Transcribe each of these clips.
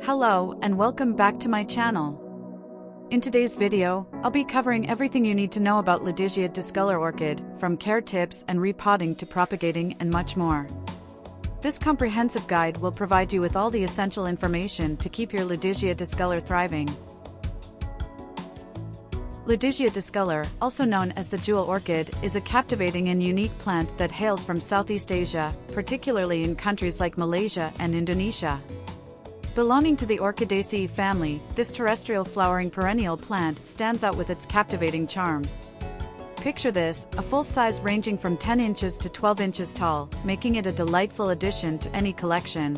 Hello and welcome back to my channel. In today's video, I'll be covering everything you need to know about Ludisia Discolor Orchid, from care tips and repotting to propagating and much more. This comprehensive guide will provide you with all the essential information to keep your Ludisia discolor thriving. Ludisia discolor, also known as the Jewel Orchid, is a captivating and unique plant that hails from Southeast Asia, particularly in countries like Malaysia and Indonesia. Belonging to the Orchidaceae family, this terrestrial flowering perennial plant stands out with its captivating charm. Picture this, a full size ranging from 10 inches to 12 inches tall, making it a delightful addition to any collection.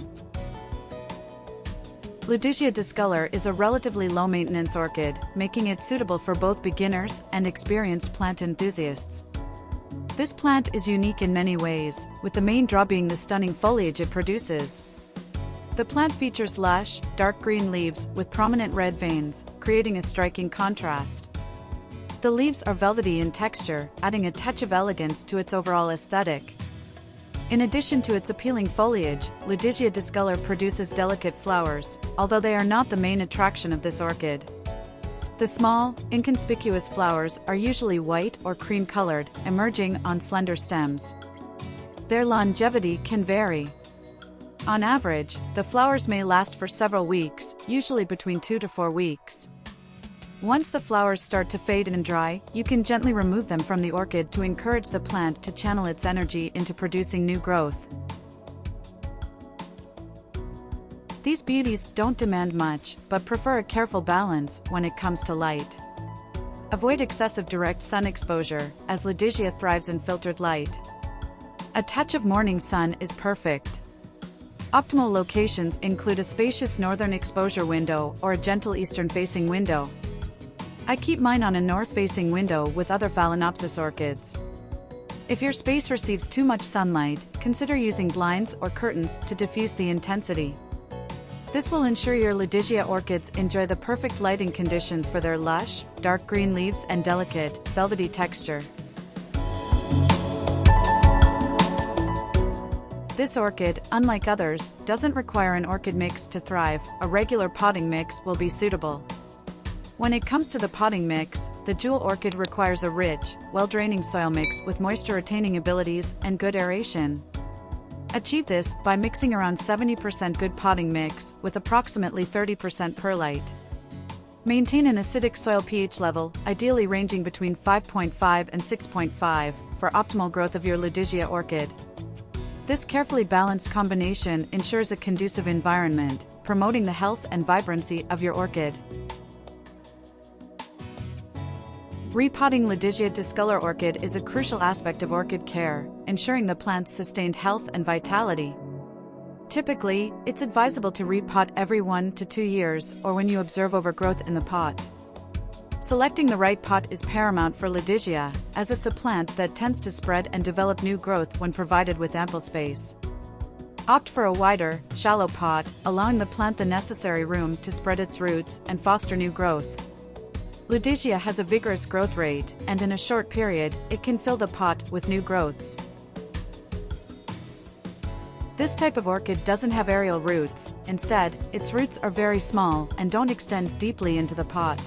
Ludisia discolor is a relatively low-maintenance orchid, making it suitable for both beginners and experienced plant enthusiasts. This plant is unique in many ways, with the main draw being the stunning foliage it produces. The plant features lush, dark green leaves with prominent red veins, creating a striking contrast. The leaves are velvety in texture, adding a touch of elegance to its overall aesthetic. In addition to its appealing foliage, Ludisia discolor produces delicate flowers, although they are not the main attraction of this orchid. The small, inconspicuous flowers are usually white or cream-colored, emerging on slender stems. Their longevity can vary. On average, the flowers may last for several weeks, usually between 2 to 4 weeks. Once the flowers start to fade and dry, you can gently remove them from the orchid to encourage the plant to channel its energy into producing new growth. These beauties don't demand much, but prefer a careful balance when it comes to light. Avoid excessive direct sun exposure, as Ludisia thrives in filtered light. A touch of morning sun is perfect. Optimal locations include a spacious northern exposure window or a gentle eastern-facing window. I keep mine on a north-facing window with other Phalaenopsis orchids. If your space receives too much sunlight, consider using blinds or curtains to diffuse the intensity. This will ensure your Ludisia orchids enjoy the perfect lighting conditions for their lush, dark green leaves and delicate, velvety texture. This orchid, unlike others, doesn't require an orchid mix to thrive. A regular potting mix will be suitable. When it comes to the potting mix, the Jewel Orchid requires a rich, well-draining soil mix with moisture-retaining abilities and good aeration. Achieve this by mixing around 70% good potting mix with approximately 30% perlite. Maintain an acidic soil pH level, ideally ranging between 5.5 and 6.5, for optimal growth of your Ludisia orchid. This carefully balanced combination ensures a conducive environment, promoting the health and vibrancy of your orchid. Repotting Ludisia discolor orchid is a crucial aspect of orchid care, ensuring the plant's sustained health and vitality. Typically, it's advisable to repot every 1 to 2 years or when you observe overgrowth in the pot. Selecting the right pot is paramount for Ludisia, as it's a plant that tends to spread and develop new growth when provided with ample space. Opt for a wider, shallow pot, allowing the plant the necessary room to spread its roots and foster new growth. Ludisia has a vigorous growth rate, and in a short period, it can fill the pot with new growths. This type of orchid doesn't have aerial roots. Instead, its roots are very small and don't extend deeply into the pot.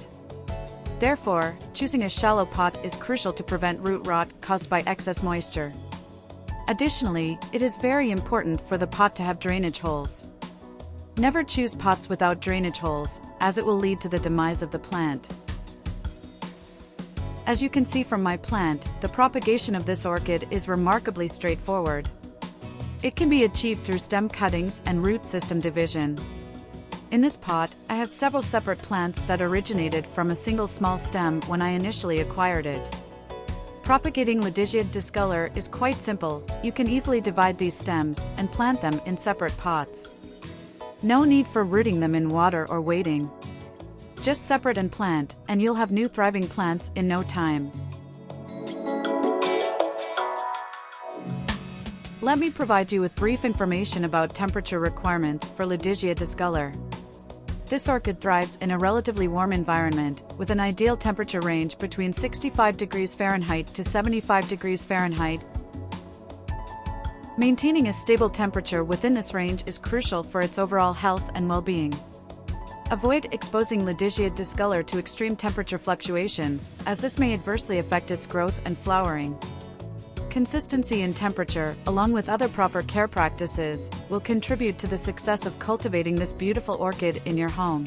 Therefore, choosing a shallow pot is crucial to prevent root rot caused by excess moisture. Additionally, it is very important for the pot to have drainage holes. Never choose pots without drainage holes, as it will lead to the demise of the plant. As you can see from my plant, the propagation of this orchid is remarkably straightforward. It can be achieved through stem cuttings and root system division. In this pot, I have several separate plants that originated from a single small stem when I initially acquired it. Propagating Ludisia discolor is quite simple. You can easily divide these stems and plant them in separate pots. No need for rooting them in water or waiting. Just separate and plant, and you'll have new thriving plants in no time. Let me provide you with brief information about temperature requirements for Ludisia discolor. This orchid thrives in a relatively warm environment, with an ideal temperature range between 65 degrees Fahrenheit to 75 degrees Fahrenheit. Maintaining a stable temperature within this range is crucial for its overall health and well-being. Avoid exposing Ludisia Discolor to extreme temperature fluctuations, as this may adversely affect its growth and flowering. Consistency in temperature, along with other proper care practices, will contribute to the success of cultivating this beautiful orchid in your home.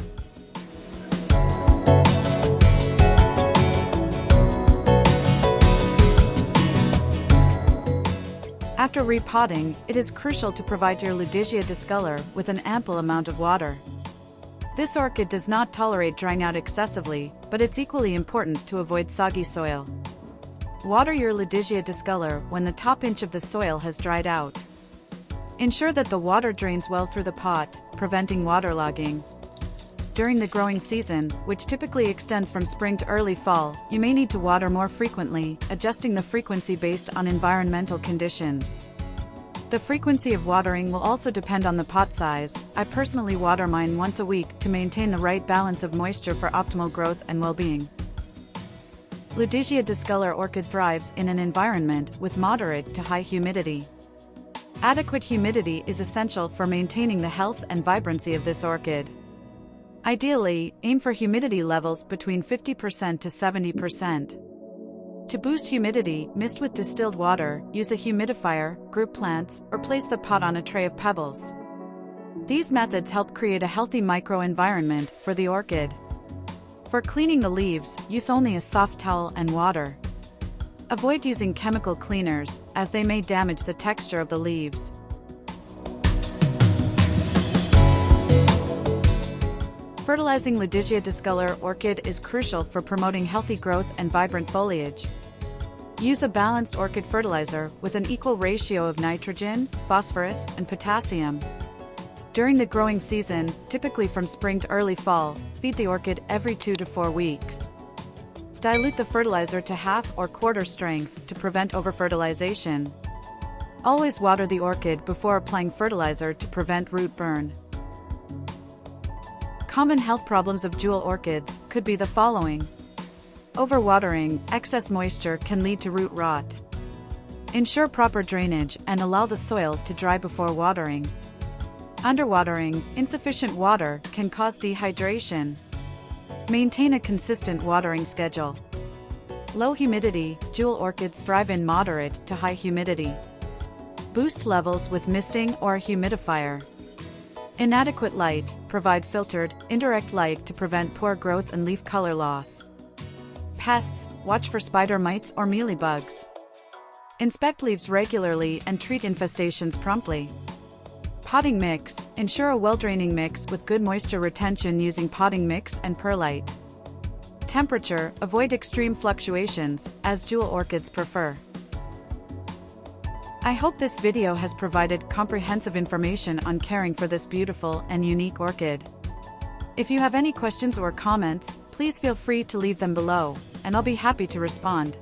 After repotting, it is crucial to provide your Ludisia Discolor with an ample amount of water. This orchid does not tolerate drying out excessively, but it's equally important to avoid soggy soil. Water your Ludisia Discolor when the top inch of the soil has dried out. Ensure that the water drains well through the pot, preventing waterlogging. During the growing season, which typically extends from spring to early fall, you may need to water more frequently, adjusting the frequency based on environmental conditions. The frequency of watering will also depend on the pot size. I personally water mine once a week to maintain the right balance of moisture for optimal growth and well-being. Ludisia Discolor Orchid thrives in an environment with moderate to high humidity. Adequate humidity is essential for maintaining the health and vibrancy of this orchid. Ideally, aim for humidity levels between 50% to 70%. To boost humidity, mist with distilled water, use a humidifier, group plants, or place the pot on a tray of pebbles. These methods help create a healthy microenvironment for the orchid. For cleaning the leaves, use only a soft towel and water. Avoid using chemical cleaners, as they may damage the texture of the leaves. Fertilizing Ludisia Discolor Orchid is crucial for promoting healthy growth and vibrant foliage. Use a balanced orchid fertilizer with an equal ratio of nitrogen, phosphorus, and potassium. During the growing season, typically from spring to early fall, feed the orchid every 2 to 4 weeks. Dilute the fertilizer to half or quarter strength to prevent overfertilization. Always water the orchid before applying fertilizer to prevent root burn. Common health problems of jewel orchids could be the following. Overwatering, excess moisture can lead to root rot. Ensure proper drainage and allow the soil to dry before watering. Underwatering, insufficient water can cause dehydration. Maintain a consistent watering schedule. Low humidity, jewel orchids thrive in moderate to high humidity. Boost levels with misting or a humidifier. Inadequate light, provide filtered, indirect light to prevent poor growth and leaf color loss. Pests, watch for spider mites or mealybugs. Inspect leaves regularly and treat infestations promptly. Potting mix, ensure a well-draining mix with good moisture retention using potting mix and perlite. Temperature, avoid extreme fluctuations, as jewel orchids prefer. I hope this video has provided comprehensive information on caring for this beautiful and unique orchid. If you have any questions or comments, please feel free to leave them below, and I'll be happy to respond.